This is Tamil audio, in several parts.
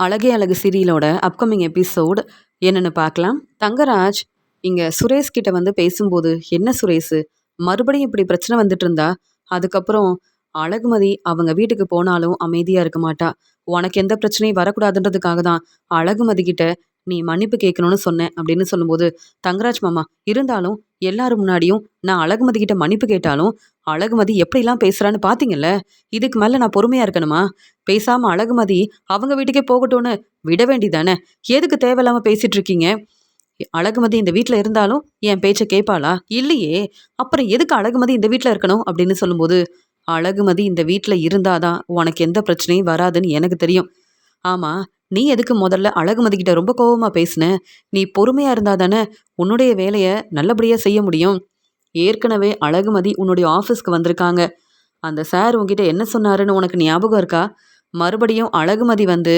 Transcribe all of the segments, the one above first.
அழகே அழகு சீரியலோட அப்கமிங் எபிசோட் என்னன்னு பார்க்கலாம். தங்கராஜ் இங்க சுரேஷ் கிட்ட வந்து பேசும்போது, என்ன சுரேஷ் மறுபடியும் இப்படி பிரச்சனை வந்துட்டு இருந்தா, அதுக்கப்புறம் அழகுமதி அவங்க வீட்டுக்கு போனாலும் அமைதியா இருக்க மாட்டா. உனக்கு எந்த பிரச்சனையும் வரக்கூடாதுன்றதுக்காக தான் அழகுமதி கிட்ட நீ மன்னிப்பு கேட்கணும்னு சொன்னேன் அப்படின்னு சொல்லும்போது, தங்கராஜ் மாமா இருந்தாலும் எல்லாரும் முன்னாடியும் நான் அழகுமதி கிட்ட மன்னிப்பு கேட்டாலும் அழகுமதி எப்படிலாம் பேசுறான்னு பாத்தீங்கல்ல. இதுக்கு மேல நான் பொறுமையா இருக்கணுமா? பேசாம அழகுமதி அவங்க வீட்டுக்கே போகட்டும்னு விட வேண்டிதானே? எதுக்கு தேவையில்லாம பேசிட்டு இருக்கீங்க? அழகுமதி இந்த வீட்ல இருந்தாலும் என் பேச்ச கேட்பாளா? இல்லையே. அப்புறம் எதுக்கு அழகுமதி இந்த வீட்ல இருக்கணும் அப்படின்னு சொல்லும்போது, அழகுமதி இந்த வீட்ல இருந்தாதான் உனக்கு எந்த பிரச்சனையும் வராதுன்னு எனக்கு தெரியும். ஆமா, நீ எதுக்கு முதல்ல அழகுமதி கிட்ட ரொம்ப கோவமா பேசுன? நீ பொறுமையா இருந்தா தானே உன்னுடைய வேலைய நல்லபடியா செய்ய முடியும். ஏற்கனவே அழகுமதி உன்னுடைய ஆஃபீஸ்க்கு வந்திருக்காங்க. அந்த சார் உன்கிட்ட என்ன சொன்னாருன்னு உனக்கு ஞாபகம் இருக்கா? மறுபடியும் அழகுமதி வந்து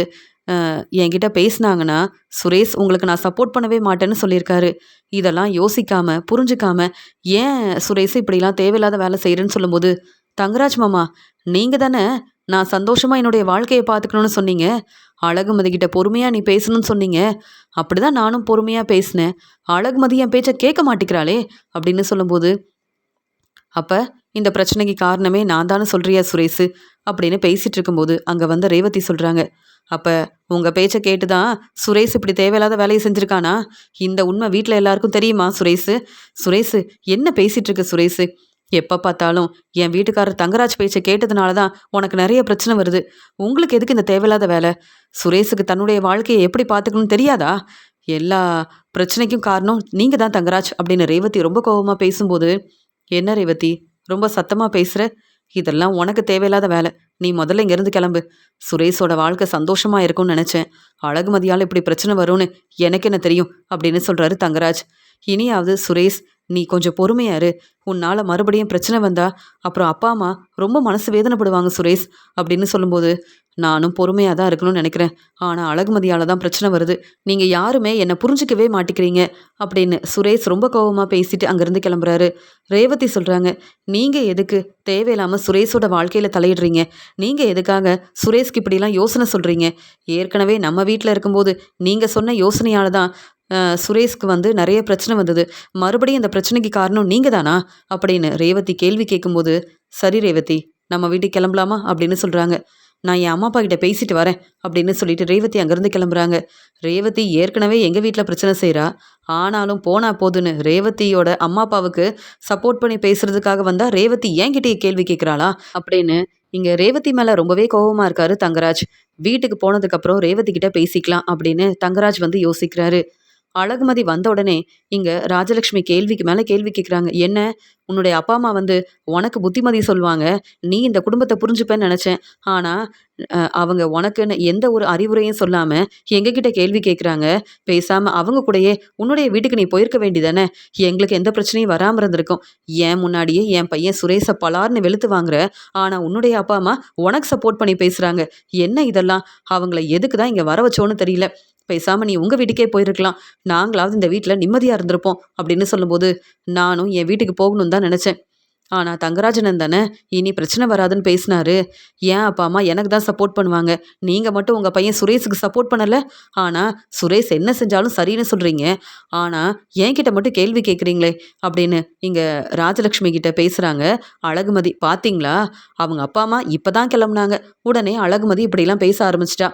என்கிட்ட பேசினாங்கன்னா, சுரேஷ் உங்களுக்கு நான் சப்போர்ட் பண்ணவே மாட்டேன்னு சொல்லியிருக்காரு. இதெல்லாம் யோசிக்காம, புரிஞ்சுக்காம, ஏன் சுரேஷ் இப்படிலாம் தேவையில்லாத வேலை செய்றேன்னு சொல்லும்போது, தங்கராஜ் மாமா, நீங்க தானே நான் சந்தோஷமா என்னுடைய வாழ்க்கைய பார்த்துக்கணும்னு சொன்னீங்க. அழகுமதி கிட்ட பொறுமையா நீ பேசணும்னு சொன்னீங்க. அப்படிதான் நானும் பொறுமையா பேசினேன். அழகுமதி என் பேச்ச கேட்க மாட்டேங்கிறாளே! அப்படின்னு சொல்லும்போது, அப்ப இந்த பிரச்சனைக்கு காரணமே நான் தான்னு சொல்றியா சுரேஷு? அப்படின்னு பேசிட்டு இருக்கும்போது, அங்க வந்த ரேவதி சொல்றாங்க. அப்ப உங்க பேச்ச கேட்டு தான் சுரேஷ் இப்படி தேவையில்லாத வேலைய செஞ்சிருக்கானா? இந்த உண்மை வீட்ல எல்லாருக்கும் தெரியுமா சுரேஷு? சுரேஷு என்ன பேசிட்டு இருக்க சுரேஷு? எப்ப பார்த்தாலும் என் வீட்டுக்காரர் தங்கராஜ் பேச்ச கேட்டதுனால தான் உனக்கு நெறைய பிரச்சனை வருது. உங்களுக்கு எதுக்கு இந்த தேவையில்லாத வேலை? சுரேஷுக்கு தன்னுடைய வாழ்க்கைய எப்படி பார்த்துக்கணும்னு தெரியாதா? எல்லா பிரச்சனைக்கும் காரணம் நீங்க தான் தங்கராஜ் அப்படின்னு ரேவதி ரொம்ப கோவமா பேசும்போது, என்ன ரேவதி ரொம்ப சத்தமா பேசுற? இதெல்லாம் உனக்கு தேவையில்லாத வேலை. நீ முதல்ல இங்கிருந்து கிளம்பு. சுரேஷோட வாழ்க்கை சந்தோஷமா இருக்கும்னு நினைச்சேன். அழகுமதியால இப்படி பிரச்சனை வரும்னு எனக்கு என்ன தெரியும் அப்படின்னு சொல்றாரு தங்கராஜ். இனியாவது சுரேஷ் நீ கொஞ்சம் பொறுமையா இரு. உன்னால மறுபடியும் பிரச்சனை வந்தா அப்புறம் அப்பா அம்மா ரொம்ப மனசு வேதனைப்படுவாங்க சுரேஷ் அப்படின்னு சொல்லும்போது, நானும் பொறுமையா தான் இருக்கணும்னு நினைக்கிறேன். ஆனா அழகுமதியால தான் பிரச்சனை வருது. நீங்க யாருமே என்னை புரிஞ்சுக்கவே மாட்டிக்கிறீங்க அப்படின்னு சுரேஷ் ரொம்ப கோவமா பேசிட்டு அங்கிருந்து கிளம்புறாரு. ரேவதி சொல்றாங்க, நீங்க எதுக்கு தேவையில்லாம சுரேஷோட வாழ்க்கையில தலையிடுறீங்க? நீங்க எதுக்காக சுரேஷ்க்கு இப்படிலாம் யோசனை சொல்றீங்க? ஏற்கனவே நம்ம வீட்ல இருக்கும்போது நீங்க சொன்ன யோசனையால தான் சுரேஷ்க்கு வந்து நெறைய பிரச்சனை வந்தது. மறுபடியும் இந்த பிரச்சனைக்கு காரணம் நீங்க தானா? அப்படின்னு ரேவதி கேள்வி கேட்கும்போது, சரி ரேவதி, நம்ம வீட்டுக்கு கிளம்பலாமா? அப்படின்னு சொல்றாங்க. நான் என் அம்மா அப்பா கிட்ட பேசிட்டு வரேன் அப்படின்னு சொல்லிட்டு ரேவதி அங்கிருந்து கிளம்புறாங்க. ரேவதி ஏற்கனவே எங்க வீட்ல பிரச்சனை செய்றா. ஆனாலும் போனா போதுன்னு ரேவதியோட அம்மா அப்பாவுக்கு சப்போர்ட் பண்ணி பேசுறதுக்காக வந்தா ரேவதி என்கிட்டயே கேள்வி கேட்குறாளா? அப்படின்னு இங்க ரேவதி மேல ரொம்பவே கோவமா இருக்காரு தங்கராஜ். வீட்டுக்கு போனதுக்கு அப்புறம் ரேவதி கிட்ட பேசிக்கலாம் அப்படின்னு தங்கராஜ் வந்து யோசிக்கிறாரு. அழகுமதி வந்த உடனே இங்க ராஜலட்சுமி கேள்விக்கு மேல கேள்வி கேட்குறாங்க. என்ன உன்னுடைய அப்பா அம்மா வந்து உனக்கு புத்திமதி சொல்லுவாங்க. நீ இந்த குடும்பத்தை புரிஞ்சுப்பேன்னு நினைச்சேன். ஆனா அவங்க உனக்குன்னு எந்த ஒரு அறிவுரையும் சொல்லாம எங்ககிட்ட கேள்வி கேட்குறாங்க. பேசாம அவங்க கூடயே உன்னுடைய வீட்டுக்கு நீ போயிருக்க வேண்டியதானே? எங்களுக்கு எந்த பிரச்சனையும் வராம இருந்திருக்கும். ஏன் முன்னாடியே என் பையன் சுரேஷ பலார்னு வெளுத்து வாங்குற. ஆனா உன்னுடைய அப்பா அம்மா உனக்கு சப்போர்ட் பண்ணி பேசுறாங்க. என்ன இதெல்லாம்? அவங்கள எதுக்கு தான் இங்க வர வச்சோன்னு தெரியல. பேசாம நீ உங்க வீட்டுக்கே போயிருக்கலாம். நாங்களாவது இந்த வீட்ல நிம்மதியா இருந்திருப்போம் அப்படின்னு சொல்லும்போது, நானும் என் வீட்டுக்கு போகணும்னு தான் நினைச்சேன். ஆனா தங்கராஜனன் தானே இனி பிரச்சனை வராதுன்னு பேசினாரு. ஏன் அப்பா அம்மா எனக்கு தான் சப்போர்ட் பண்ணுவாங்க. நீங்க மட்டும் உங்க பையன் சுரேஷுக்கு சப்போர்ட் பண்ணல. ஆனா சுரேஷ் என்ன செஞ்சாலும் சரின்னு சொல்றீங்க. ஆனா என்கிட்ட மட்டும் கேள்வி கேட்குறீங்களே அப்படின்னு இங்க ராஜலட்சுமி கிட்ட பேசுறாங்க. அழகுமதி பாத்தீங்களா? அவங்க அப்பா அம்மா இப்பதான் கிளம்புனாங்க. உடனே அழகுமதி இப்படிலாம் பேச ஆரம்பிச்சிட்டா.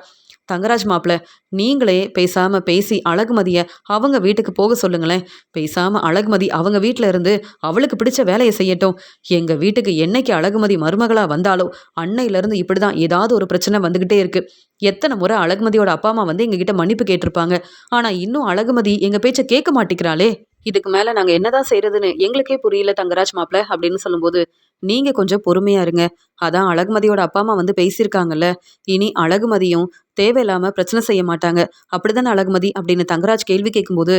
தங்கராஜ் மாப்பிள, நீங்களே பேசாம பேசி அழகுமதிய அவங்க வீட்டுக்கு போக சொல்லுங்களேன். பேசாம அழகுமதி அவங்க வீட்ல இருந்து அவளுக்கு பிடிச்ச வேலைய செய்யட்டும். எங்க வீட்டுக்கு என்னைக்கு அழகுமதி மருமகளா வந்தாலோ அன்னையிலிருந்து இப்படிதான் ஏதாவது ஒரு பிரச்சனை வந்துகிட்டே இருக்கு. எத்தனை முறை அழகுமதியோட அப்பா அம்மா வந்து எங்ககிட்ட மன்னிப்பு கேட்டிருப்பாங்க. ஆனா இன்னும் அழகுமதி எங்க பேச்ச கேட்க மாட்டிக்கிறாளே. இதுக்கு மேல நாங்க என்னதான் செய்யறதுன்னு எங்களுக்கே புரியல தங்கராஜ் மாப்பிள அப்படின்னு சொல்லும்போது, நீங்க கொஞ்சம் பொறுமையா இருங்க. அதான் அழகுமதியோட அப்பா அம்மா வந்து பேசியிருக்காங்கல்ல. இனி அழகுமதியும் தேவையில்லாம பிரச்சனை செய்ய மாட்டாங்க. அப்படிதானே அழகுமதி அப்படின்னு தங்கராஜ் கேள்வி கேட்கும்போது,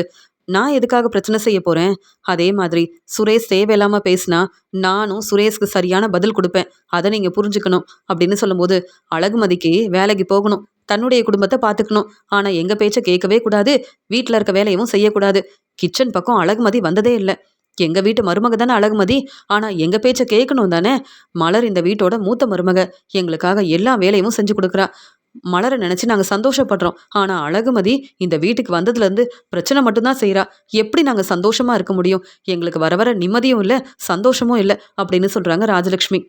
நான் எதுக்காக பிரச்சனை செய்ய போறேன்? அதே மாதிரி சுரேஷ் தேவையில்லாம பேசினா நானும் சுரேஷ்க்கு சரியான பதில் கொடுப்பேன். அதை நீங்க புரிஞ்சுக்கணும் அப்படின்னு சொல்லும்போது, அழகுமதிக்கு வேலைக்கு போகணும். தன்னுடைய குடும்பத்தை பார்த்துக்கணும். ஆனா எங்க பேச்ச கேட்கவே கூடாது. வீட்ல இருக்க வேலையும் செய்யக்கூடாது. கிச்சன் பக்கம் அழகுமதி வந்ததே இல்ல. எங்க வீட்டு மருமக தானே அழகுமதி. ஆனா எங்க பேச்ச கேட்கணும் தானே. மலர் இந்த வீட்டோட மூத்த மருமக. எங்களுக்காக எல்லா வேலையும் செஞ்சு கொடுக்குறா. மலர நினைச்சு நாங்க சந்தோஷப்படுறோம். ஆனா அழகுமதி இந்த வீட்டுக்கு வந்ததுல இருந்து பிரச்சனை மட்டும்தான் செய்றா. எப்படி நாங்க சந்தோஷமா இருக்க முடியும்? எங்களுக்கு வர வர நிம்மதியும் இல்ல, சந்தோஷமும் இல்ல அப்படின்னு சொல்றாங்க ராஜலட்சுமி.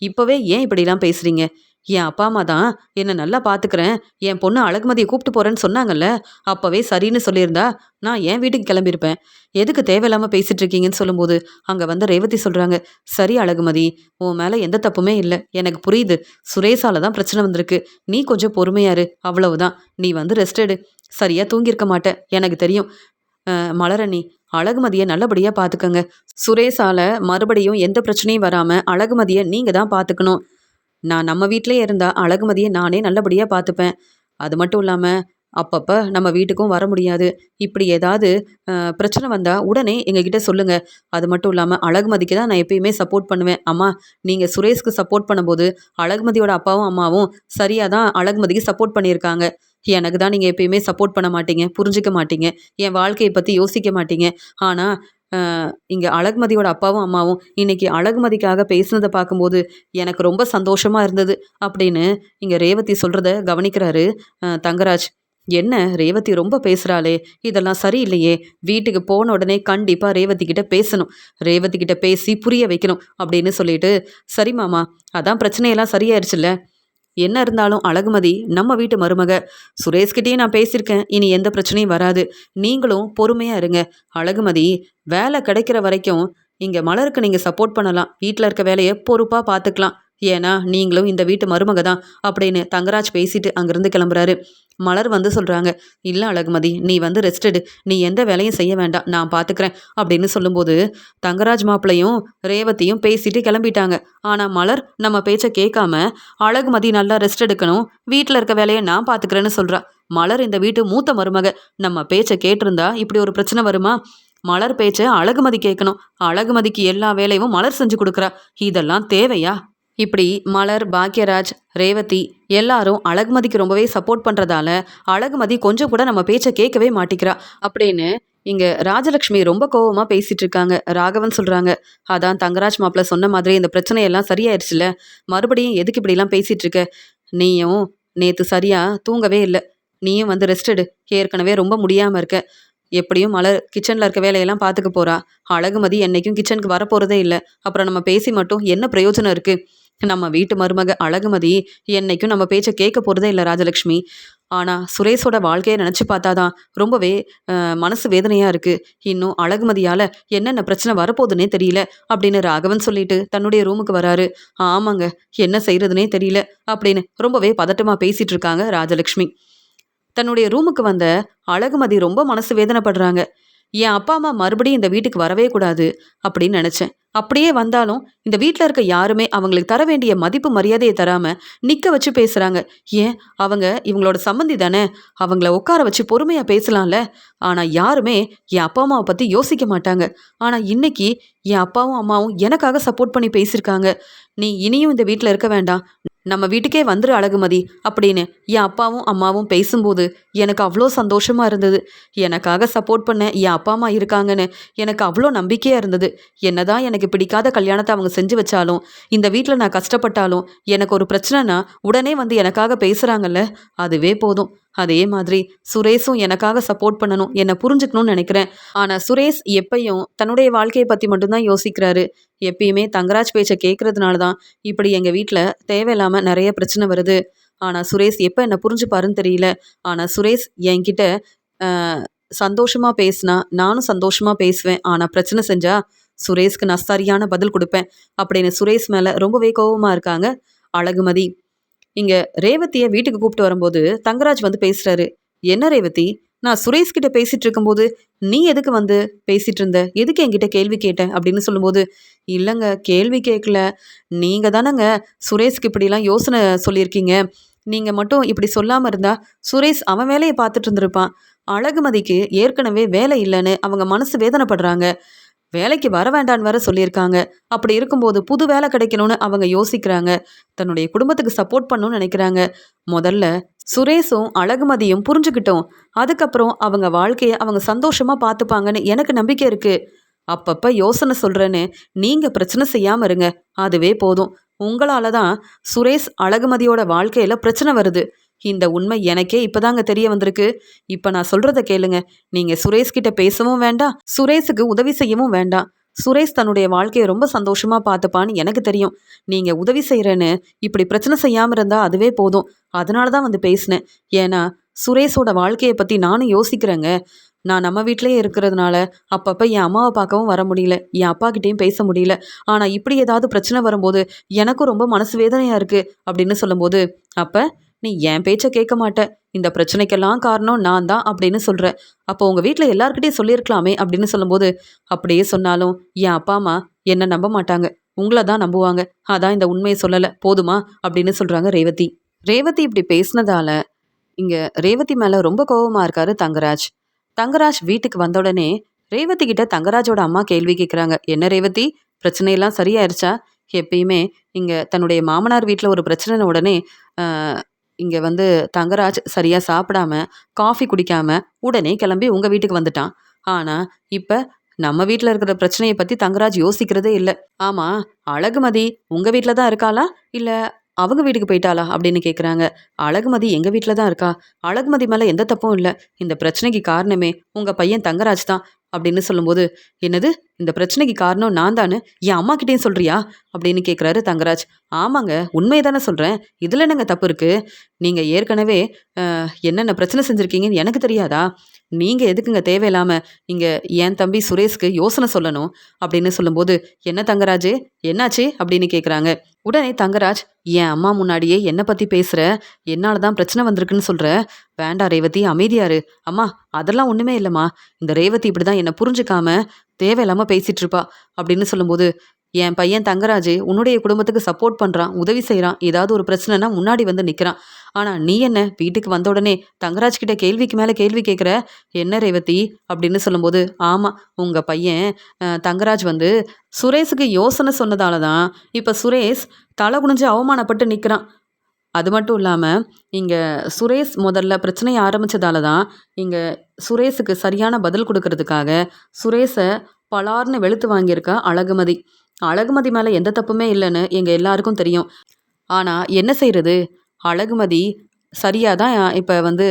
இப்பவே ஏன் இப்படிலாம் பேசுறீங்க? என் அப்பா அம்மா தான் என்ன நல்லா பாத்துக்கிறேன், என் பொண்ணு அழகுமதிய கூப்பிட்டு போறேன்னு சொன்னாங்கல்ல. அப்பவே சரின்னு சொல்லியிருந்தா நான் என் வீட்டுக்கு கிளம்பியிருப்பேன். எதுக்கு தேவையில்லாம பேசிட்டு இருக்கீங்கன்னு சொல்லும்போது அங்க வந்து ரேவதி சொல்றாங்க, சரி அழகுமதி, உன் மேல எந்த தப்புமே இல்ல. எனக்கு புரியுது. சுரேஷால தான் பிரச்சனை வந்திருக்கு. நீ கொஞ்சம் பொறுமையா இரு. அவ்வளவுதான். நீ வந்து ரெஸ்ட் எடு. சரியா தூங்கியிருக்க மாட்ட. எனக்கு தெரியும். மலரணி, அழகுமதிய நல்லபடியா பாத்துக்கங்க. சுரேஷால மறுபடியும் எந்த பிரச்சனையும் வராம அழகுமதிய நீங்க தான் பாத்துக்கணும். நான் நம்ம வீட்லயே இருந்தா அழகுமதிய நானே நல்லபடியா பாத்துப்பேன். அது மட்டும் இல்லாம அப்பப்ப நம்ம வீட்டுக்கும் வர முடியாது. இப்படி ஏதாவது பிரச்சனை வந்தா உடனே எங்ககிட்ட சொல்லுங்க. அது மட்டும் இல்லாம அழகுமதிக்கு தான் நான் எப்பயுமே சப்போர்ட் பண்ணுவேன். அம்மா, நீங்க சுரேஷ்க்கு சப்போர்ட் பண்ணும்போது அழகுமதியோட அப்பாவும் அம்மாவும் சரியா தான் அழகுமதிக்கு சப்போர்ட் பண்ணியிருக்காங்க. எனக்கு தான் நீங்க எப்பயுமே சப்போர்ட் பண்ண மாட்டீங்க, புரிஞ்சுக்க மாட்டீங்க, என் வாழ்க்கைய பத்தி யோசிக்க மாட்டீங்க. ஆனா அ இங்க அழகுமதியோட அப்பாவும் அம்மாவும் இன்னைக்கு அழகுமதிக்காக பேசுனத பார்க்கும்போது எனக்கு ரொம்ப சந்தோஷமா இருந்தது அப்படின்னு இங்க ரேவதி சொல்றத கவனிக்கிறாரு தங்கராஜ். என்ன ரேவதி ரொம்ப பேசுறாளே! இதெல்லாம் சரியில்லையே! வீட்டுக்கு போன உடனே கண்டிப்பா ரேவதி கிட்ட பேசணும். ரேவதி கிட்ட பேசி புரிய வைக்கணும் அப்படின்னு சொல்லிட்டு, சரி மாமா, அதான் பிரச்சனையெல்லாம் சரியாயிருச்சுல்ல. என்ன இருந்தாலும் அழகுமதி நம்ம வீட்டு மருமக. சுரேஷ்கிட்டயும் நான் பேசியிருக்கேன். இனி எந்த பிரச்சனையும் வராது. நீங்களும் பொறுமையா இருங்க. அழகுமதி, வேலை கிடைக்கிற வரைக்கும் இங்க மலருக்கு நீங்க சப்போர்ட் பண்ணலாம். வீட்ல இருக்க வேலைய பொறுப்பா பார்த்துக்கலாம். ஏன்னா நீங்களும் இந்த வீட்டு மருமக தான் அப்படின்னு தங்கராஜ் பேசிட்டு அங்கிருந்து கிளம்புறாரு. மலர் வந்து சொல்றாங்க, இல்ல அழகுமதி, நீ வந்து ரெஸ்ட் எடு. நீ எந்த வேலையும் செய்ய வேண்டாம். நான் பார்த்துக்கிறேன் அப்படின்னு சொல்லும்போது தங்கராஜ் மாப்பிளையும் ரேவதியும் பேசிட்டு கிளம்பிட்டாங்க. ஆனா மலர் நம்ம பேச்ச கேட்காம அழகுமதி நல்லா ரெஸ்ட் எடுக்கணும், வீட்ல இருக்க வேலையை நான் பார்த்துக்கிறேன்னு சொல்றா. மலர் இந்த வீட்டு மூத்த மருமக. நம்ம பேச்ச கேட்டிருந்தா இப்படி ஒரு பிரச்சனை வருமா? மலர் பேச்ச அழகுமதி கேட்கணும். அழகுமதிக்கு எல்லா வேலையும் மலர் செஞ்சு கொடுக்குறா. இதெல்லாம் தேவையா? இப்படி மலர், பாக்யராஜ், ரேவதி எல்லாரும் அழகுமதிக்கு ரொம்பவே சப்போர்ட் பண்றதால அழகுமதி கொஞ்சம் கூட நம்ம பேச்ச கேட்கவே மாட்டிக்கிறா அப்படின்னு இங்க ராஜலட்சுமி ரொம்ப கோவமா பேசிட்டு இருக்காங்க. ராகவன் சொல்றாங்க, அதான் தங்கராஜ் மாப்பிள்ள சொன்ன மாதிரி இந்த பிரச்சனையெல்லாம் சரியாயிருச்சுல, மறுபடியும் எதுக்கு இப்படிலாம் பேசிட்டு இருக்க? நீயும் நேத்து சரியா தூங்கவே இல்லை. நீயும் வந்து ரெஸ்ட் எடு. ஏற்கனவே ரொம்ப முடியாம இருக்க. எப்படியும் மலர் கிச்சன்ல இருக்க வேலையெல்லாம் பார்த்துக்க போறா. அழகுமதி என்னைக்கும் கிச்சனுக்கு வரப்போறதே இல்லை. அப்புறம் நம்ம பேசி மட்டும் என்ன பிரயோஜனம் இருக்கு? நம்ம வீட்டு மருமக அழகுமதி என்னைக்கும் நம்ம பேச்ச கேட்க போறதே இல்லை ராஜலட்சுமி. ஆனா சுரேஷோட வாழ்க்கையை நினைச்சு பார்த்தாதான் ரொம்பவே மனசு வேதனையா இருக்கு. இன்னும் அழகுமதியால என்னென்ன பிரச்சனை வரப்போகுதுன்னே தெரியல அப்படின்னு ராகவன் சொல்லிட்டு தன்னுடைய ரூமுக்கு வராரு. ஆமாங்க, என்ன செய்யறதுனே தெரியல அப்படின்னு ரொம்பவே பதட்டமா பேசிட்டு இருக்காங்க ராஜலட்சுமி. தன்னுடைய ரூமுக்கு வந்த அழகுமதி ரொம்ப மனசு வேதனைப்படுறாங்க. என் அப்பா அம்மா மறுபடியும் இந்த வீட்டுக்கு வரவே கூடாது அப்படின்னு நினைச்சேன். அப்படியே வந்தாலும் இந்த வீட்டில் இருக்க யாருமே அவங்களுக்கு தர வேண்டிய மதிப்பு மரியாதையை தராம நிக்க வச்சு பேசுறாங்க. ஏன், அவங்க இவங்களோட சம்மந்தி தானே, அவங்கள உட்கார வச்சு பொறுமையா பேசலாம்ல. ஆனா யாருமே என் அப்பா அம்மாவை பத்தி யோசிக்க மாட்டாங்க. ஆனா இன்னைக்கு என் அப்பாவும் அம்மாவும் எனக்காக சப்போர்ட் பண்ணி பேசியிருக்காங்க. நீ இனியும் இந்த வீட்டில் இருக்க வேண்டாம், நம்ம வீட்டுக்கே வந்துரு அழகுமதி அப்படின்னு என் அப்பாவும் அம்மாவும் பேசும்போது எனக்கு அவ்வளோ சந்தோஷமா இருந்தது. எனக்காக சப்போர்ட் பண்ண என் அப்பா அம்மா இருக்காங்கன்னு எனக்கு அவ்வளோ நம்பிக்கையா இருந்தது. என்னதான் எனக்கு பிடிக்காத கல்யாணத்தை அவங்க செஞ்சு வச்சாலும், இந்த வீட்டில் நான் கஷ்டப்பட்டாலும், எனக்கு ஒரு பிரச்சனைனா உடனே வந்து எனக்காக பேசுறாங்கல்ல, அதுவே போதும். அதே மாதிரி சுரேஷும் எனக்காக சப்போர்ட் பண்ணணும், என்னை புரிஞ்சுக்கணும்னு நினைக்கிறேன். ஆனா சுரேஷ் எப்பயும் தன்னுடைய வாழ்க்கையை பத்தி மட்டும்தான் யோசிக்கிறாரு. எப்பயுமே தங்கராஜ் பேச்சை கேட்கறதுனால தான் இப்படி எங்க வீட்டில் தேவையில்லாம நிறைய பிரச்சனை வருது. ஆனா சுரேஷ் எப்ப என்ன புரிஞ்சுப்பாருன்னு தெரியல. ஆனா சுரேஷ் என்கிட்ட ஆஹ் சந்தோஷமா பேசினா நானும் சந்தோஷமா பேசுவேன். ஆனா பிரச்சனை செஞ்சா சுரேஷ்க்கு நான் சரியான பதில் கொடுப்பேன் அப்படின்னு சுரேஷ் மேல ரொம்பவே கோவமா இருக்காங்க அழகுமதி. இங்க ரேவதிய வீட்டுக்கு கூப்பிட்டு வரும்போது தங்கராஜ் வந்து பேசுறாரு. என்ன ரேவதி, நான் சுரேஷ் கிட்ட பேசிட்டு இருக்கும்போது நீ எதுக்கு வந்து பேசிட்டு இருந்த, எதுக்கு என்கிட்ட கேள்வி கேட்ட அப்படின்னு சொல்லும்போது, இல்லைங்க கேள்வி கேட்கல, நீங்க தானங்க சுரேஷ்க்கு இப்படிலாம் யோசனை சொல்லியிருக்கீங்க. நீங்க மட்டும் இப்படி சொல்லாம இருந்தா சுரேஷ் அவன் வேலையை பார்த்துட்டு இருந்திருப்பான். அழகுமதிக்கு ஏற்கனவே வேலை இல்லைன்னு அவங்க மனசு வேதனைப்படுறாங்க. வேலைக்கு வர வேண்டான்னு வேற சொல்லியிருக்காங்க. அப்படி இருக்கும்போது புது வேலை கிடைக்கணும்னு அவங்க யோசிக்கிறாங்க. தன்னுடைய குடும்பத்துக்கு சப்போர்ட் பண்ணணும்னு நினைக்கிறாங்க. முதல்ல சுரேஷும் அழகுமதியும் புரிஞ்சுக்கிட்டோம். அதுக்கப்புறம் அவங்க வாழ்க்கையை அவங்க சந்தோஷமா பார்த்துப்பாங்கன்னு எனக்கு நம்பிக்கை இருக்கு. அப்பப்ப யோசனை சொல்றேன்னு நீங்க பிரச்சனை செய்யாம இருங்க, அதுவே போதும். உங்களால தான் சுரேஷ் அழகுமதியோட வாழ்க்கையில பிரச்சனை வருது. இந்த உண்மை எனக்கே இப்பதாங்க தெரிய வந்திருக்கு. இப்ப நான் சொல்றத கேளுங்க. நீங்க சுரேஷ் கிட்ட பேசவும் வேண்டாம், சுரேஷுக்கு உதவி செய்யவும் வேண்டாம். சுரேஷ் தன்னுடைய வாழ்க்கைய ரொம்ப சந்தோஷமா பார்த்துப்பான்னு எனக்கு தெரியும். நீங்க உதவி செய்றேன்னு இப்படி பிரச்சனை செய்யாம இருந்தா அதுவே போதும். அதனால தான் வந்து பேசினேன். ஏன்னா சுரேஷோட வாழ்க்கைய பத்தி நானும் யோசிக்கிறேங்க. நான் நம்ம வீட்லயே இருக்கிறதுனால அப்பப்ப என் அம்மாவ பார்க்கவும் வர முடியல. என் அப்பாகிட்டயும் பேச முடியல. ஆனா இப்படி ஏதாவது பிரச்சனை வரும்போது எனக்கும் ரொம்ப மனசு வேதனையா இருக்கு அப்படின்னு சொல்லும்போது, அப்ப நீ என் பேச்ச கேட்க மாட்ட. இந்த பிரச்சனைக்கெல்லாம் காரணம் நான் தான் அப்படின்னு சொல்ற. அப்போ உங்க வீட்ல எல்லார்கிட்டயும் சொல்லியிருக்கலாமே அப்படின்னு சொல்லும்போது, அப்படியே சொன்னாலும் என் அப்பா, அம்மா என்ன நம்ப மாட்டாங்க. உங்கள தான் நம்புவாங்க. அதான் இந்த உண்மைய சொல்லல. போதுமா? அப்படின்னு சொல்றாங்க ரேவதி. ரேவதி இப்படி பேசினதால இங்க ரேவதி மேல ரொம்ப கோவமா இருக்காரு தங்கராஜ். தங்கராஜ் வீட்டுக்கு வந்த உடனே ரேவதி கிட்ட தங்கராஜோட அம்மா கேள்வி கேட்குறாங்க. என்ன ரேவதி, பிரச்சனையெல்லாம் சரியாயிருச்சா? எப்பயுமே இங்க தன்னுடைய மாமனார் வீட்ல ஒரு பிரச்சனைன உடனே இங்க வந்து தங்கராஜ் சரியா சாப்பிடாம, காஃபி குடிக்காம உடனே கிளம்பி உங்க வீட்டுக்கு வந்துட்டான். ஆனா இப்ப நம்ம வீட்ல இருக்கிற பிரச்சனைய பத்தி தங்கராஜ் யோசிக்கிறதே இல்ல. ஆமா, அழகுமதி உங்க வீட்ல தான் இருக்காளா? இல்ல அவங்க வீட்டுக்கு போயிட்டாளா? அப்படின்னு கேட்குறாங்க. அழகுமதி எங்க வீட்ல தான் இருக்கா. அழகுமதி மேல எந்த தப்பும் இல்ல. இந்த பிரச்சனைக்கு காரணமே உங்க பையன் தங்கராஜ் தான் அப்படின்னு சொல்லும்போது, என்னது இந்த பிரச்சனைக்கு காரணம் நான் தானு என் அம்மா கிட்டயும் சொல்றியா? அப்படின்னு கேட்குறாரு தங்கராஜ். ஆமாங்க, உண்மையை தானே சொல்றேன். இதுல என்னங்க தப்பு இருக்கு? நீங்க ஏற்கனவே என்னென்ன பிரச்சனை செஞ்சிருக்கீங்கன்னு எனக்கு தெரியாதா? நீங்க எதுக்குங்க தேவையில்லாம இங்க என் தம்பி சுரேஷ்க்கு யோசனை சொல்லணும் அப்படின்னு சொல்லும்போது, என்ன தங்கராஜு என்னாச்சு அப்படின்னு கேட்குறாங்க. உடனே தங்கராஜ், என் அம்மா முன்னாடியே என்ன பத்தி பேசுற, என்னால தான் பிரச்சனை வந்திருக்குன்னு சொல்ற. வேண்டாம் ரேவதி, அமைதியா இரு. அம்மா அதெல்லாம் ஒண்ணுமே இல்லம்மா. இந்த ரேவதி இப்படிதான் என்ன புரிஞ்சுக்காம தேவையில்லாம பேசிட்டு இருப்பா அப்படின்னு சொல்லும்போது, என் பையன் தங்கராஜ் உன்னுடைய குடும்பத்துக்கு சப்போர்ட் பண்றான், உதவி செய்றான். ஏதாவது ஒரு பிரச்சனைனா முன்னாடி வந்து நிக்கிறான். ஆனா நீ என்ன வீட்டுக்கு வந்த உடனே தங்கராஜ் கிட்ட கேள்விக்கு மேல கேள்வி கேட்குற. என்ன ரேவதி அப்படின்னு சொல்லும்போது, ஆமா உங்க பையன் தங்கராஜ் வந்து சுரேஷுக்கு யோசனை சொன்னதால தான் இப்ப சுரேஷ் தலை குனிஞ்சு அவமானப்பட்டு நிக்கிறான். அது மட்டும் இல்லாம, இங்க சுரேஷ் முதல்ல பிரச்சனைய ஆரம்பிச்சதால தான், இங்க சுரேஷுக்கு சரியான பதில் குடுக்கறதுக்காக, சுரேஷ பலார்ன்னு வெளுத்து வாங்கியிருக்கா அழகுமதி. அழகுமதி மேல எந்த தப்புமே இல்லன்னு எங்க எல்லாருக்கும் தெரியும். ஆனா என்ன செய்றது? அழகுமதி சரியா தான் இப்ப வந்து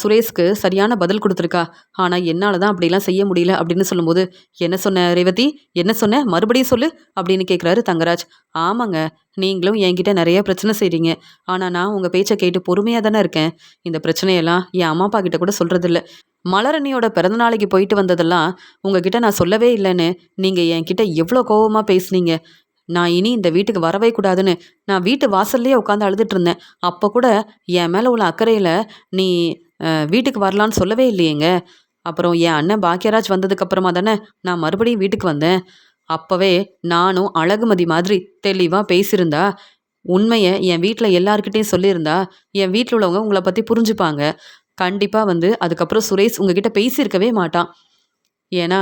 சுரேஷ்க்கு சரியான பதில் குடுத்துருக்கா. ஆனா என்னால தான் அப்படிலாம் செய்ய முடியல அப்படின்னு சொல்லும்போது, "என்ன சொன்ன ரேவதி? என்ன சொன்ன? மறுபடியும் சொல்லு" அப்படின்னு கேட்குறாரு தங்கராஜ். ஆமாங்க, நீங்களும் என்கிட்ட நெறைய பிரச்சனை செய்றீங்க. ஆனா நான் உங்க பேச்ச கேட்டு பொறுமையா தானே இருக்கேன். இந்த பிரச்சனையெல்லாம் என் அம்மா, அப்பா கிட்ட கூட சொல்றதில்ல. மலரணியோட பிறந்த நாளைக்கு போயிட்டு வந்ததெல்லாம் உங்ககிட்ட நான் சொல்லவே இல்லன்னு நீங்க என்கிட்ட எவ்வளோ கோவமா பேசுனீங்க. நான் இனி இந்த வீட்டுக்கு வரவே கூடாதுன்னு நான் வீட்டு வாசல்லயே உட்காந்து அழுதுட்டு இருந்தேன். அப்ப கூட என் மேல உள்ள அக்கறையில நீ வீட்டுக்கு வரலான்னு சொல்லவே இல்லையேங்க. அப்புறம் என் அண்ணன் பாக்யராஜ் வந்ததுக்கு அப்புறமா தானே நான் மறுபடியும் வீட்டுக்கு வந்தேன். அப்பவே நானும் அழகுமதி மாதிரி தெளிவா பேசியிருந்தா, உண்மைய என் வீட்ல எல்லார்கிட்டயும் சொல்லியிருந்தா, என் வீட்ல உள்ளவங்க உங்கள பத்தி புரிஞ்சுப்பாங்க. கண்டிப்பா வந்து அதுக்கப்புறம் சுரேஷ் உங்ககிட்ட பேசியிருக்கவே மாட்டான். ஏன்னா,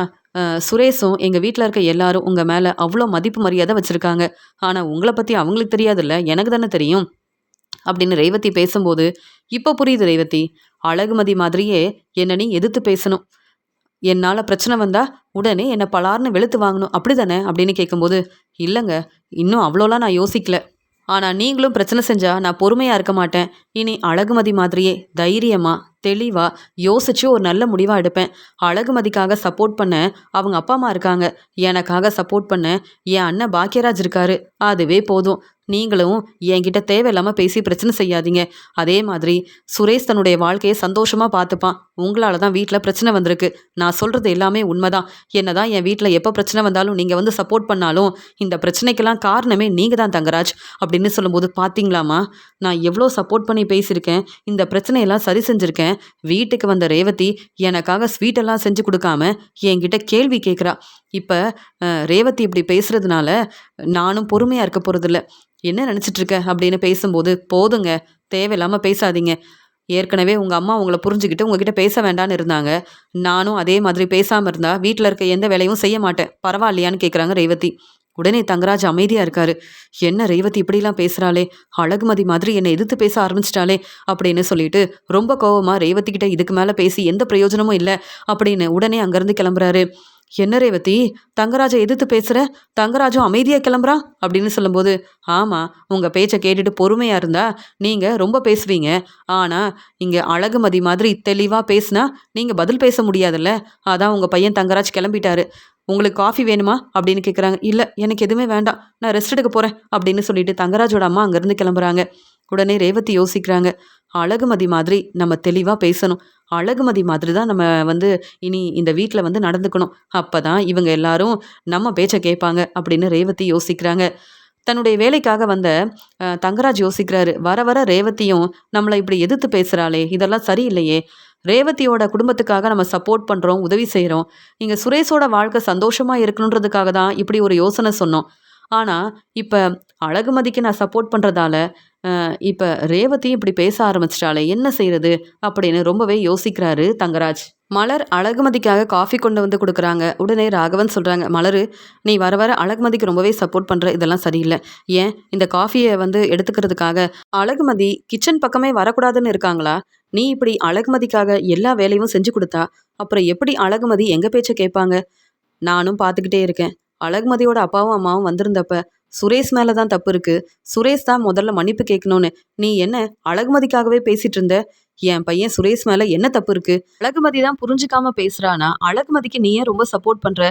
சுரேஷும் எங்க வீட்ல இருக்க எல்லாரும் உங்க மேல அவ்ளோ மதிப்பு மரியாதை வச்சிருக்காங்க. ஆனா உங்கள பத்தி அவங்களுக்கு தெரியாதுல்ல. எனக்கு தானே தெரியும். அப்படின்னு ரேவதி பேசும்போது, இப்ப புரியுது ரேவதி. அழகுமதி மாதிரியே என்ன நீ எதிர்த்து பேசணும். என்னால பிரச்சனை வந்தா, உடனே என்ன பலார்ன்னு வெளுத்து வாங்கணும். அப்படிதானே? அப்படின்னு கேட்கும்போது, இல்லங்க. இன்னும் அவ்வளோலாம் நான் யோசிக்கல. ஆனா நீங்களும் பிரச்சனை செஞ்சா நான் பொறுமையா இருக்க மாட்டேன். இனி அழகுமதி மாதிரியே தைரியமா, தெளிவா யோசிச்சு ஒரு நல்ல முடிவா எடுப்பேன். அழகுமதிக்காக சப்போர்ட் பண்ண அவங்க அப்பா, அம்மா இருக்காங்க. எனக்காக சப்போர்ட் பண்ண என் அண்ணன் பாக்யராஜ் இருக்காரு. அதுவே போதும். நீங்களும் என்கிட்ட தேவையில்லாம பேசி பிரச்சனை செய்யாதீங்க. அதே மாதிரி சுரேஷ் தன்னுடைய வாழ்க்கையை சந்தோஷமா பார்த்துப்பான். உங்களால தான் வீட்ல பிரச்சனை வந்திருக்கு. நான் சொல்றது எல்லாமே உண்மைதான். என்னதான் என் வீட்ல எப்ப பிரச்சனை வந்தாலும் நீங்க வந்து சப்போர்ட் பண்ணாலும், இந்த பிரச்சனைக்கெல்லாம் காரணமே நீங்க தான் தங்கராஜ். அப்படின்னு சொல்லும்போது, பாத்தீங்களாம்மா, நான் எவ்வளோ சப்போர்ட் பண்ணி பேசியிருக்கேன். இந்த பிரச்சனையெல்லாம் சரி செஞ்சிருக்கேன். வீட்டுக்கு வந்த ரேவதி எனக்காக ஸ்வீட் எல்லாம் செஞ்சு கொடுக்காம என்கிட்ட கேள்வி கேட்குறா. இப்ப ரேவதி இப்படி பேசுறதுனால நானும் பொறுமையா இருக்க போறதில்ல. என்ன நினைச்சிட்டு இருக்க அப்படின்னு பேசும்போது, போதுங்க, தேவையில்லாம பேசாதீங்க. ஏற்கனவே உங்க அம்மா உங்கள புரிஞ்சுகிட்டு உங்ககிட்ட பேச வேண்டான்னு இருந்தாங்க. நானும் அதே மாதிரி பேசாம இருந்தா வீட்ல இருக்க எந்த வேலையும் செய்ய மாட்டேன். பரவாயில்லையான்னு கேட்குறாங்க ரேவதி. உடனே தங்கராஜ் அமைதியா இருக்காரு. என்ன ரேவதி இப்படிலாம் பேசுறாளே, அழகுமதி மாதிரி என்னை எதிர்த்து பேச ஆரம்பிச்சிட்டாளே அப்படின்னு சொல்லிட்டு ரொம்ப கோவமா ரேவதி கிட்ட இதுக்கு மேல பேசி எந்த பிரயோஜனமும் இல்லை அப்படின்னு உடனே அங்கிருந்து கிளம்புறாரு. "என்ன ரேவதி, தங்கராஜை எதிர்த்து பேசுற? தங்கராஜும் அமைதியா கிளம்புறான்" அப்படின்னு சொல்லும்போது, "ஆமா, உங்க பேச்ச கேட்டுட்டு பொறுமையா இருந்தா நீங்க ரொம்ப பேசுவீங்க. ஆனா, இங்க அழகுமதி மாதிரி தெளிவா பேசுனா நீங்க பதில் பேச முடியாதுல்ல. அதான் உங்க பையன் தங்கராஜ் கிளம்பிட்டாரு. உங்களுக்கு காஃபி வேணுமா?" அப்படின்னு கேட்குறாங்க. "இல்ல, எனக்கு எதுவுமே வேண்டாம். நான் ரெஸ்ட் எடுக்க போறேன்" அப்படின்னு சொல்லிட்டு தங்கராஜோட அம்மா அங்கேருந்து கிளம்புறாங்க. உடனே ரேவதி யோசிக்கிறாங்க. அழகுமதி மாதிரி நம்ம தெளிவா பேசணும். அழகுமதி மாதிரி தான் நம்ம வந்து இனி இந்த வீட்ல வந்து நடந்துக்கணும். அப்பதான் இவங்க எல்லாரும் நம்ம பேச்ச கேட்பாங்க அப்படின்னு ரேவதி யோசிக்கிறாங்க. தன்னுடைய வேலைக்காக வந்த தங்கராஜ் யோசிக்கிறாரு. வர வர ரேவதியும் நம்மள இப்படி எதிர்த்து பேசுறாளே! இதெல்லாம் சரியில்லையே! ரேவதியோட குடும்பத்துக்காக நம்ம சப்போர்ட் பண்றோம், உதவி செய்றோம். இங்க சுரேஷோட வாழ்க்கை சந்தோஷமா இருக்கணுன்றதுக்காக தான் இப்படி ஒரு யோசனை சொன்னோம். ஆனா, இப்ப அழகுமதிக்கு நான் சப்போர்ட் பண்றதால, இப்ப ரேவதியும் இப்படி பேச ஆரம்பிச்சுட்டாளே! என்ன செய்றது? அப்படின்னு ரொம்பவே யோசிக்கிறாரு தங்கராஜ். மலர் அழகுமதிக்காக காஃபி கொண்டு வந்து குடுக்குறாங்க. உடனே ராகவன் சொல்றாங்க, "மலரு, நீ வர வர அழகுமதிக்கு ரொம்பவே சப்போர்ட் பண்ற. இதெல்லாம் சரியில்ல. ஏன் இந்த காஃபிய வந்து எடுத்துக்கிறதுக்காக அழகுமதி கிச்சன் பக்கமே வரக்கூடாதுன்னு இருக்காங்களா? நீ இப்படி அழகுமதிக்காக எல்லா வேலையும் செஞ்சு குடுத்தா, அப்புறம் எப்படி அழகுமதி எங்க பேச்ச கேட்பாங்க? நானும் பார்த்துக்கிட்டே இருக்கேன். அழகுமதியோட அப்பாவும், அம்மாவும் வந்திருந்தப்ப, சுரேஷ் மேல தான் தப்பு இருக்கு. சுரேஷ் தான் முதல்ல மன்னிப்பு கேட்கணும்னு. நீ என்ன அழகுமதிக்காகவே பேசிட்டு இருந்த? என் பையன் சுரேஷ் மேல என்ன தப்பு இருக்கு? அழகுமதி தான் புரிஞ்சுக்காம பேசுறானா? அழகுமதிக்கு நீ ஏன் ரொம்ப சப்போர்ட் பண்ற?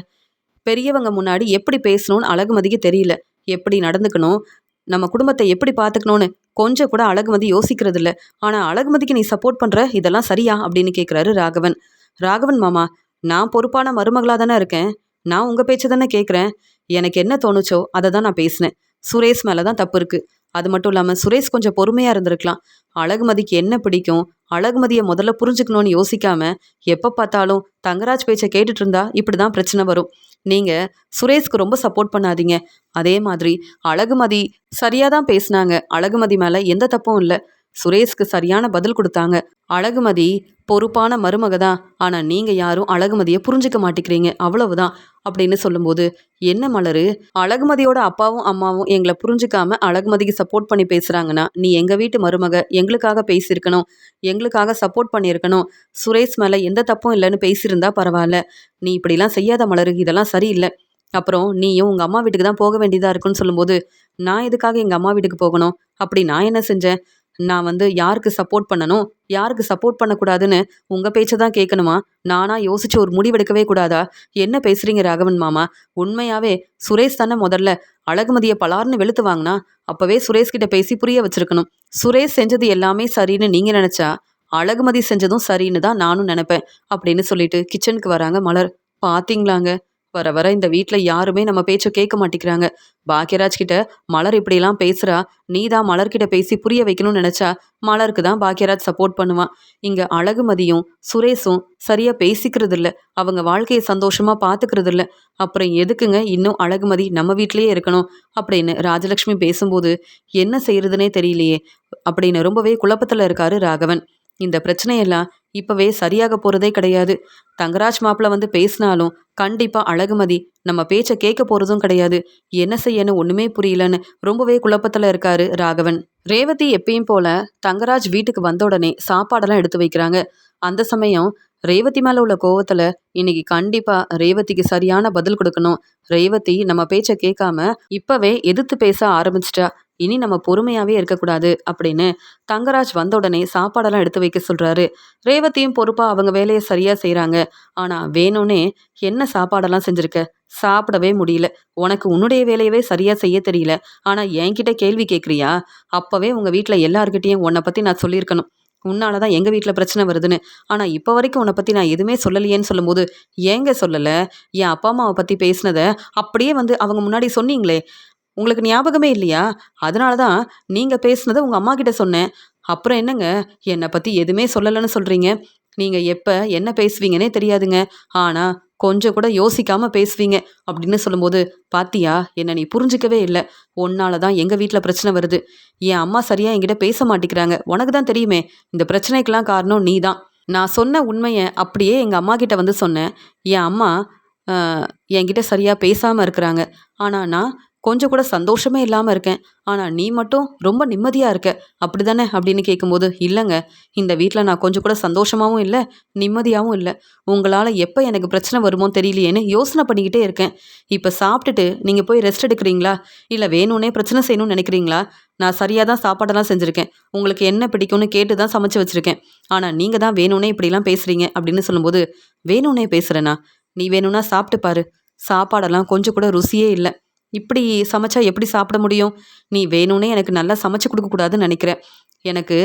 பெரியவங்க முன்னாடி எப்படி பேசணும்னு அழகுமதிக்கு தெரியல. எப்படி நடந்துக்கணும்? நம்ம குடும்பத்தை எப்படி பார்த்துக்கணும்னு கொஞ்சம் கூட அழகுமதி யோசிக்கிறது இல்ல. ஆனா அழகுமதிக்கு நீ சப்போர்ட் பண்ற. இதெல்லாம் சரியா? அப்படின்னு கேட்குறாரு ராகவன். ராகவன் மாமா, நான் பொறுப்பான மருமகளா தானே இருக்கேன். நான் உங்க பேச்ச தானே கேட்குறேன். எனக்கு என்ன தோணுச்சோ அதை தான் நான் பேசினேன். சுரேஷ் மேல தான் தப்பு இருக்கு. அது மட்டும் இல்லாம சுரேஷ் கொஞ்சம் பொறுமையா இருந்திருக்கலாம். அழகுமதிக்கு என்ன பிடிக்கும்? அழகுமதிய முதல்ல புரிஞ்சுக்கணும்னு யோசிக்காம, எப்ப பார்த்தாலும் தங்கராஜ் பேச்ச கேட்டுட்டு இருந்தா இப்படிதான் பிரச்சனை வரும். நீங்க சுரேஷ்க்கு ரொம்ப சப்போர்ட் பண்ணாதீங்க. அதே மாதிரி அழகுமதி சரியா தான் பேசுனாங்க. அழகுமதி மேல எந்த தப்பும் இல்ல. சுரேஷ்க்கு சரியான பதில் குடுத்தாங்க. அழகுமதி பொறுப்பான மருமக தான். ஆனா நீங்க யாரும் அழகுமதிய புரிஞ்சுக்க மாட்டேங்கிறீங்க. அவ்வளவுதான் அப்படின்னு சொல்லும்போது, "என்ன மலரு, அழகுமதியோட அப்பாவும், அம்மாவும் எங்கள புரிஞ்சுக்காம அழகுமதிக்கு சப்போர்ட் பண்ணி பேசுறாங்கன்னா, நீ எங்க வீட்டு மருமக. எங்களுக்காக பேசியிருக்கணும். எங்களுக்காக சப்போர்ட் பண்ணியிருக்கணும். சுரேஷ் மேல எந்த தப்பும் இல்லன்னு பேசியிருந்தா பரவால்ல. நீ இப்படிலாம் செய்யாத மலரு. இதெல்லாம் சரியில்ல. அப்புறம் நீயும் உங்க அம்மா வீட்டுக்கு தான் போக வேண்டியதா இருக்குன்னு" சொல்லும்போது, "நான் எதுக்காக எங்க அம்மா வீட்டுக்கு போகணும்? அப்படி நான் என்ன செஞ்சேன்? நான் வந்து யாருக்கு சப்போர்ட் பண்ணணும், யாருக்கு சப்போர்ட் பண்ணக்கூடாதுன்னு உங்க பேச்ச தான் கேட்கணுமா? நானா யோசிச்சு ஒரு முடிவெடுக்கவே கூடாதா? என்ன பேசுறீங்க ராகவன் மாமா? உண்மையாவே சுரேஷ் தானே முதல்ல அழகுமதிய பலார்ன்னு வெளுத்து வாங்குனா, அப்பவே சுரேஷ் கிட்ட பேசி புரிய வச்சிருக்கணும். சுரேஷ் செஞ்சது எல்லாமே சரின்னு நீங்க நெனச்சா, அழகுமதி செஞ்சதும் சரின்னு தான் நானும் நெனப்பேன்" அப்படின்னு சொல்லிட்டு கிச்சனுக்கு வராங்க மலர். "பாத்தீங்களாங்க, வர வர இந்த வீட்ல யாருமே நம்ம பேச்ச கேட்க மாட்டேங்கிறாங்க. பாக்யராஜ் கிட்ட மலர் இப்படிலாம் பேசுறா, நீ தான் மலர்கிட்ட பேசி புரிய வைக்கணும்னு நினைச்சா, மலருக்கு தான் பாக்யராஜ் சப்போர்ட் பண்ணுவான். இங்க அழகுமதியும் சுரேஷும் சரியா பேசிக்கிறது இல்ல. அவங்க வாழ்க்கைய சந்தோஷமா பாத்துக்கிறது இல்ல. அப்புறம் எதுக்குங்க இன்னும் அழகுமதி நம்ம வீட்லயே இருக்கணும்?" அப்படின்னு ராஜலட்சுமி பேசும்போது, என்ன செய்யறதுனே தெரியலையே அப்படின்னு ரொம்பவே குழப்பத்துல இருக்காரு ராகவன். இந்த பிரச்சனையெல்லாம் இப்பவே சரியாக போறதே கிடையாது. தங்கராஜ் மாப்பிள வந்து பேசினாலும் கண்டிப்பா அழகுமதி நம்ம பேச்ச கேட்க போறதும் கிடையாது. என்ன செய்யன்னு ஒண்ணுமே புரியலன்னு ரொம்பவே குழப்பத்துல இருக்காரு ராகவன். ரேவதி எப்பயும் போல தங்கராஜ் வீட்டுக்கு வந்த உடனே சாப்பாடெல்லாம் எடுத்து வைக்கிறாங்க. அந்த சமயம் ரேவதி மேல உள்ள கோவத்துல இன்னைக்கு கண்டிப்பா ரேவதிக்கு சரியான பதில் கொடுக்கணும். ரேவதி நம்ம பேச்ச கேட்காம இப்பவே எதிர்த்து பேச ஆரம்பிச்சிட்டா. இனி நம்ம பொறுமையாவே இருக்கக்கூடாது அப்படின்னு தங்கராஜ் வந்த உடனே சாப்பாடெல்லாம் எடுத்து வைக்க சொல்றாரு. ரேவதியும் பொறுப்பா அவங்க வேலையை சரியா செய்றாங்க. ஆனா வேணும்னே, "என்ன சாப்பாடெல்லாம் செஞ்சிருக்க? சாப்பிடவே முடியல. உனக்கு உன்னுடைய வேலையவே சரியா செய்ய தெரியல. ஆனா என்கிட்ட கேள்வி கேட்குறியா? அப்பவே உங்க வீட்ல எல்லார்கிட்டயும் உன்னை பத்தி நான் சொல்லியிருக்கணும். உன்னால தான் எங்க வீட்ல பிரச்சனை வருதுன்னு. ஆனா இப்ப வரைக்கும் உன்னை பத்தி நான் எதுவுமே சொல்லலையேன்னு" சொல்லும்போது, "ஏங்க சொல்லல? என் அப்பா அம்மாவ பத்தி பேசினத அப்படியே வந்து அவங்க முன்னாடி சொன்னீங்களே. உங்களுக்கு ஞாபகமே இல்லையா? அதனால தான் நீங்க பேசினத உங்க அம்மாகிட்ட சொன்னேன். அப்புறம் என்னங்க, என்ன பத்தி எதுவுமே சொல்லலன்னு சொல்றீங்க? நீங்க எப்ப என்ன பேசுவீங்கன்னே தெரியாதுங்க. ஆனா கொஞ்சம் கூட யோசிக்காம பேசுவீங்க" அப்படின்னு சொல்லும்போது, "பாத்தியா, என்ன நீ புரிஞ்சுக்கவே இல்ல. உன்னால தான் எங்க வீட்ல பிரச்சனை வருது. என் அம்மா சரியா என்கிட்ட பேச மாட்டேங்கிறாங்க. உனக்கு தான் தெரியுமே, இந்த பிரச்சனைக்கெல்லாம் காரணம் நீ தான். நான் சொன்ன உண்மைய அப்படியே எங்க அம்மாகிட்ட வந்து சொன்னேன். என் அம்மா அ என்கிட்ட சரியா பேசாம இருக்கிறாங்க. ஆனா நான் கொஞ்சம் கூட சந்தோஷமே இல்லாமல் இருக்கேன். ஆனால் நீ மட்டும் ரொம்ப நிம்மதியாக இருக்க, அப்படி தானே அப்படின்னு கேட்கும்போது, இல்லைங்க, இந்த வீட்டில் நான் கொஞ்சம் கூட சந்தோஷமாகவும் இல்லை, நிம்மதியாகவும் இல்லை. உங்களால் எப்போ எனக்கு பிரச்சனை வருமோன்னு தெரியலையேன்னு யோசனை பண்ணிக்கிட்டே இருக்கேன். இப்போ சாப்பிட்டுட்டு நீங்கள் போய் ரெஸ்ட் எடுக்கிறீங்களா, இல்லை வேணும்னே பிரச்சனை செய்யணும்னு நினைக்கிறீங்களா? நான் சரியாக தான் சாப்பாடெல்லாம் செஞ்சுருக்கேன். உங்களுக்கு என்ன பிடிக்கும்னு கேட்டு தான் சமைச்சு வச்சுருக்கேன். ஆனால் நீங்கள் தான் வேணும்னே இப்படிலாம் பேசுகிறீங்க அப்படின்னு சொல்லும்போது, வேணும்னே பேசுகிறேன்னா? நீ வேணும்னா சாப்பிட்டு பாரு. சாப்பாடெல்லாம் கொஞ்சம் கூட ருசியே இல்லை. இப்படி சமைச்சா எப்படி சாப்பிட முடியும்? நீ வேணும்னே எனக்கு நல்லா சமைச்சு கொடுக்கக்கூடாதுன்னு நினைக்கிற. எனக்கு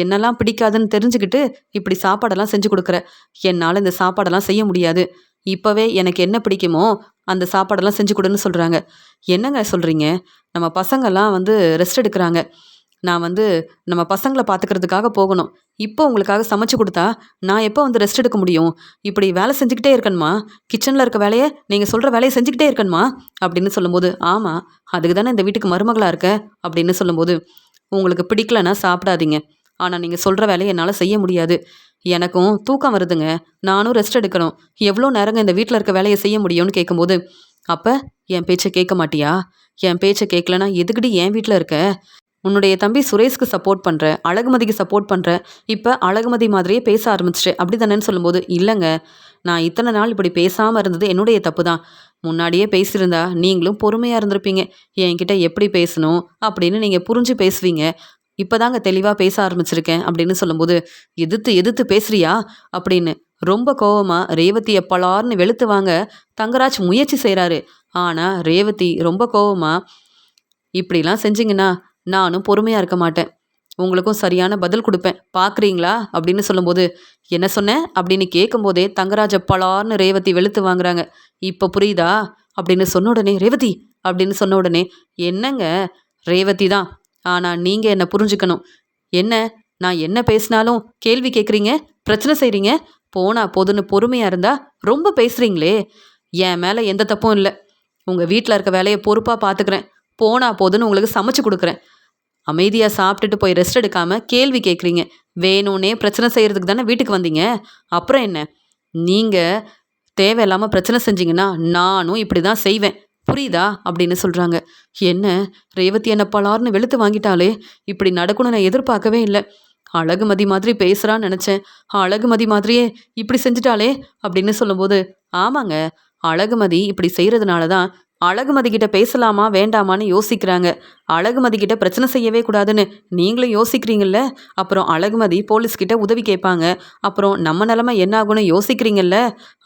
என்னெல்லாம் பிடிக்காதுன்னு தெரிஞ்சுக்கிட்டு இப்படி சாப்பாடெல்லாம் செஞ்சு கொடுக்குற. என்னால் இந்த சாப்பாடெல்லாம் செய்ய முடியாது. இப்போவே எனக்கு என்ன பிடிக்குமோ அந்த சாப்பாடெல்லாம் செஞ்சு கொடுன்னு சொல்கிறாங்க. என்னங்க சொல்கிறீங்க? நம்ம பசங்கள்லாம் ரெஸ்ட் எடுக்கிறாங்க. நான் நம்ம பசங்கள பார்த்துக்கிறதுக்காக போகணும். இப்போ உங்களுக்காக சமைச்சு கொடுத்தா நான் எப்போ ரெஸ்ட் எடுக்க முடியும்? இப்படி வேலை செஞ்சுக்கிட்டே இருக்கணுமா? கிச்சனில் இருக்க வேலையை நீங்கள் சொல்கிற வேலையை செஞ்சுக்கிட்டே இருக்கணுமா அப்படின்னு சொல்லும்போது, ஆமாம், அதுக்கு தானே இந்த வீட்டுக்கு மருமகளாக இருக்க அப்படின்னு சொல்லும்போது, உங்களுக்கு பிடிக்கலன்னா சாப்பிடாதீங்க. ஆனால் நீங்கள் சொல்கிற வேலையை என்னால் செய்ய முடியாது. எனக்கும் தூக்கம் வருதுங்க. நானும் ரெஸ்ட் எடுக்கணும். எவ்வளோ நேரங்க இந்த வீட்டில் இருக்க வேலையை செய்ய முடியும்னு கேட்கும்போது, அப்போ என் பேச்சை கேட்க மாட்டியா? என் பேச்சை கேட்கலன்னா எதுக்குடி என் வீட்டில் இருக்க? உன்னுடைய தம்பி சுரேஷ்க்கு சப்போர்ட் பண்ணுற, அழகுமதிக்கு சப்போர்ட் பண்ணுற, இப்போ அழகுமதி மாதிரியே பேச ஆரம்பிச்சிட்டேன் அப்படி தானேன்னு சொல்லும்போது, இல்லைங்க, நான் இத்தனை நாள் இப்படி பேசாமல் இருந்தது என்னுடைய தப்பு தான். முன்னாடியே பேசியிருந்தா நீங்களும் பொறுமையாக இருந்திருப்பீங்க. என்கிட்ட எப்படி பேசணும் அப்படின்னு நீங்கள் புரிஞ்சு பேசுவீங்க. இப்போதாங்க தெளிவாக பேச ஆரம்பிச்சிருக்கேன் அப்படின்னு சொல்லும்போது, எதிர்த்து எதிர்த்து பேசுறியா அப்படின்னு ரொம்ப கோவமா ரேவதியை பலார்னு வெளுத்து வாங்க தங்கராஜ் முயற்சி செய்கிறாரு. ஆனால் ரேவதி ரொம்ப கோவமா, இப்படிலாம் செஞ்சீங்கன்னா நானும் பொறுமையாக இருக்க மாட்டேன். உங்களுக்கும் சரியான பதில் கொடுப்பேன் பார்க்குறீங்களா அப்படின்னு சொல்லும்போது, என்ன சொன்னேன் அப்படின்னு கேட்கும்போதே தங்கராஜ பலார்னு ரேவதி வெளுத்து வாங்குறாங்க. இப்போ புரியுதா அப்படின்னு சொன்ன உடனே, ரேவதி அப்படின்னு சொன்ன உடனே, என்னங்க, ரேவதி தான். ஆனால் நீங்கள் என்னை புரிஞ்சுக்கணும். என்ன, நான் என்ன பேசினாலும் கேள்வி கேட்குறீங்க, பிரச்சனை செய்கிறீங்க. போனா போதுன்னு பொறுமையாக இருந்தா ரொம்ப பேசுகிறீங்களே. என் மேலே எந்த தப்பும் இல்லை. உங்கள் வீட்டில் இருக்க வேலையை பொறுப்பாக பார்த்துக்கிறேன். போனா போதுன்னு உங்களுக்கு சமைச்சு கொடுக்குறேன். அமைதியாக சாப்பிட்டுட்டு போய் ரெஸ்ட் எடுக்காமல் கேள்வி கேட்குறீங்க. வேணும்னே பிரச்சனை செய்கிறதுக்கு தானே வீட்டுக்கு வந்தீங்க. அப்புறம் என்ன, நீங்கள் தேவையில்லாமல் பிரச்சனை செஞ்சீங்கன்னா நானும் இப்படி தான் செய்வேன். புரியுதா அப்படின்னு சொல்கிறாங்க. என்ன, ரேவதி என்ன பலார்னு வெளுத்து வாங்கிட்டாலே, இப்படி நடக்கும்னு நான் எதிர்பார்க்கவே இல்லை. அழகுமதி மாதிரி பேசுகிறான்னு நினச்சேன். அழகுமதி மாதிரியே இப்படி செஞ்சுட்டாலே அப்படின்னு சொல்லும்போது, ஆமாங்க, அழகுமதி இப்படி செய்கிறதுனால தான் அழகுமதி கிட்ட பேசலாமா வேண்டாமான்னு யோசிக்கிறாங்க. அழகுமதி கிட்ட பிரச்சனை செய்யவே கூடாதுன்னு நீங்களும் யோசிக்கிறீங்கல்ல. அப்புறம் அழகுமதி போலீஸ்கிட்ட உதவி கேட்பாங்க. அப்புறம் நம்ம நிலமை என்ன ஆகும்னு யோசிக்கிறீங்கல்ல.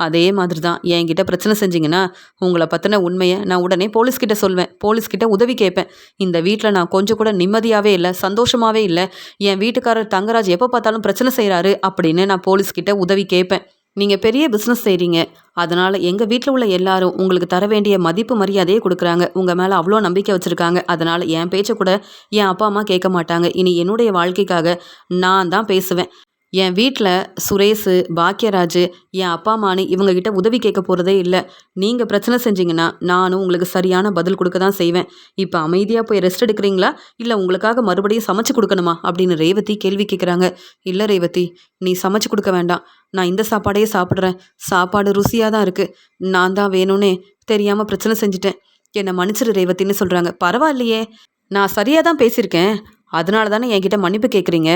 அதே மாதிரி தான் என்கிட்ட பிரச்சனை செஞ்சீங்கன்னா உங்களை பற்றின உண்மையை நான் உடனே போலீஸ்கிட்ட சொல்வேன். போலீஸ்கிட்ட உதவி கேட்பேன். இந்த வீட்டில் நான் கொஞ்சம் கூட நிம்மதியாகவே இல்லை, சந்தோஷமாகவே இல்லை. என் வீட்டுக்காரர் தங்கராஜ் எப்போ பார்த்தாலும் பிரச்சனை செய்கிறாரு அப்படின்னு நான் போலீஸ்கிட்ட உதவி கேட்பேன். நீங்கள் பெரிய பிஸ்னஸ் செய்கிறீங்க. அதனால் எங்கள் வீட்டில் உள்ள எல்லாரும் உங்களுக்கு தர வேண்டிய மதிப்பு மரியாதையே கொடுக்குறாங்க. உங்கள் மேலே அவ்வளோ நம்பிக்கை வச்சுருக்காங்க. அதனால் என் பேச்சை கூட என் அப்பா அம்மா கேட்க மாட்டாங்க. இனி என்னுடைய வாழ்க்கைக்காக நான் தான் பேசுவேன். என் வீட்டில் சுரேஷு, பாக்கியராஜ், என் அப்பா அம்மானு இவங்ககிட்ட உதவி கேட்க போகிறதே இல்லை. நீங்கள் பிரச்சனை செஞ்சீங்கன்னா நானும் உங்களுக்கு சரியான பதில் கொடுக்க தான் செய்வேன். இப்போ அமைதியாக போய் ரெஸ்ட் எடுக்கிறீங்களா, இல்லை உங்களுக்காக மறுபடியும் சமைச்சு கொடுக்கணுமா அப்படின்னு ரேவதி கேள்வி கேட்குறாங்க. இல்லை ரேவதி, நீ சமைச்சு கொடுக்க வேண்டாம். நான் இந்த சாப்பாடையே சாப்பிட்றேன். சாப்பாடு ருசியாக தான் இருக்குது. நான் தான் வேணும்னே தெரியாமல் பிரச்சனை செஞ்சுட்டேன். என்னை மன்னிச்சிரு ரேவதின்னு சொல்கிறாங்க. பரவாயில்லையே, நான் சரியாக தான் பேசியிருக்கேன். அதனால தானே என்கிட்ட மன்னிப்பு கேட்குறீங்க.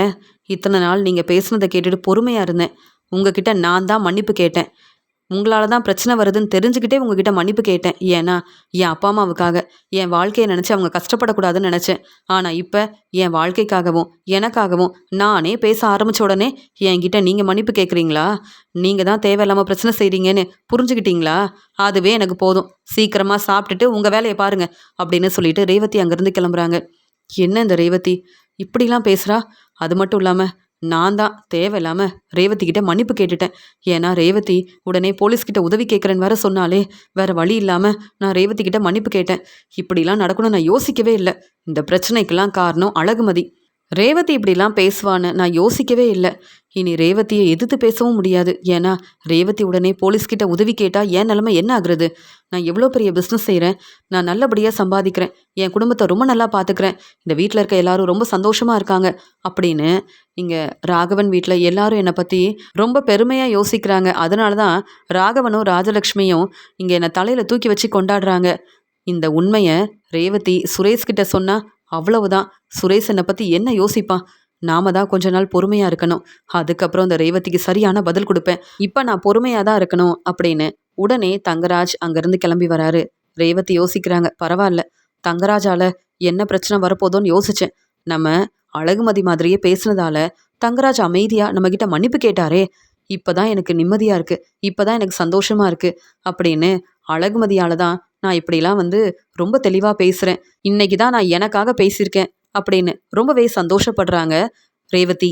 இத்தனை நாள் நீங்கள் பேசுனதை கேட்டுட்டு பொறுமையாக இருந்தேன். உங்ககிட்ட நான் தான் மன்னிப்பு கேட்டேன். உங்களால் தான் பிரச்சனை வருதுன்னு தெரிஞ்சுக்கிட்டே உங்ககிட்ட மன்னிப்பு கேட்டேன். ஏன்னா என் அப்பா அம்மாவுக்காக, என் வாழ்க்கையை நினச்சி அவங்க கஷ்டப்படக்கூடாதுன்னு நினச்சேன். ஆனால் இப்போ என் வாழ்க்கைக்காகவும் எனக்காகவும் நானே பேச ஆரம்பித்த உடனே என்கிட்ட நீங்கள் மன்னிப்பு கேட்குறீங்களா? நீங்கள் தான் தேவையில்லாமல் பிரச்சனை செய்கிறீங்கன்னு புரிஞ்சுக்கிட்டீங்களா? அதுவே எனக்கு போதும். சீக்கிரமாக சாப்பிட்டுட்டு உங்கள் வேலையை பாருங்கள் அப்படின்னு சொல்லிட்டு ரேவதி அங்கேருந்து கிளம்புறாங்க. என்ன இந்த ரேவதி இப்படிலாம் பேசுகிறா? அது மட்டும் இல்லாமல் நான் தான் தேவையில்லாமல் ரேவதிக்கிட்ட மன்னிப்பு கேட்டுட்டேன். ஏன்னா ரேவதி உடனே போலீஸ்கிட்ட உதவி கேட்குறேன்னு வேற சொன்னாலே, வேற வழி இல்லாமல் நான் ரேவதிக்கிட்ட மன்னிப்பு கேட்டேன். இப்படிலாம் நடக்கணும்னு நான் யோசிக்கவே இல்லை. இந்த பிரச்சனைக்கெல்லாம் காரணம் அழகுமதி. ரேவதி இப்படிலாம் பேசுவான்னு நான் யோசிக்கவே இல்லை. இனி ரேவதியை எதிர்த்து பேசவும் முடியாது. ஏன்னா ரேவதி உடனே போலீஸ்கிட்ட உதவி கேட்டால் என் நிலைமை என்ன ஆகுறது? நான் எவ்வளோ பெரிய பிஸ்னஸ் செய்கிறேன். நான் நல்லபடியாக சம்பாதிக்கிறேன். என் குடும்பத்தை ரொம்ப நல்லா பார்த்துக்கிறேன். இந்த வீட்டில் இருக்க எல்லாரும் ரொம்ப சந்தோஷமாக இருக்காங்க அப்படின்னு இங்கே ராகவன் வீட்டில் எல்லாரும் என்னை பற்றி ரொம்ப பெருமையாக யோசிக்கிறாங்க. அதனால தான் ராகவனும் ராஜலக்ஷ்மியும் இங்கே என்னை தலையில் தூக்கி வச்சு கொண்டாடுறாங்க. இந்த உண்மைய ரேவதி சுரேஷ் கிட்ட சொன்னா அவ்வளவுதான். சுரேஷ் என்னை பத்தி என்ன யோசிப்பான்? நாம தான் கொஞ்ச நாள் பொறுமையா இருக்கணும். அதுக்கப்புறம் இந்த ரேவதிக்கு சரியான பதில் கொடுப்பேன். இப்ப நான் பொறுமையா தான் இருக்கணும் அப்படின்னு உடனே தங்கராஜ் அங்கிருந்து கிளம்பி வராரு. ரேவதி யோசிக்கிறாங்க. பரவாயில்ல, தங்கராஜால என்ன பிரச்சனை வரப்போதோன்னு யோசிச்சேன். நம்ம அழகுமதி மாதிரியே பேசுனதால தங்கராஜ் அமைதியா நம்ம கிட்ட மன்னிப்பு கேட்டாரே, இப்பதான் எனக்கு நிம்மதியா இருக்கு. இப்பதான் எனக்கு சந்தோஷமா இருக்கு அப்படின்னு அழகுமதியால தான் நான் இப்படிலாம் ரொம்ப தெளிவா பேசுறேன். இன்னைக்கு தான் நான் எனக்காக பேசியிருக்கேன் அப்படின்னு ரொம்பவே சந்தோஷப்படுறாங்க ரேவதி.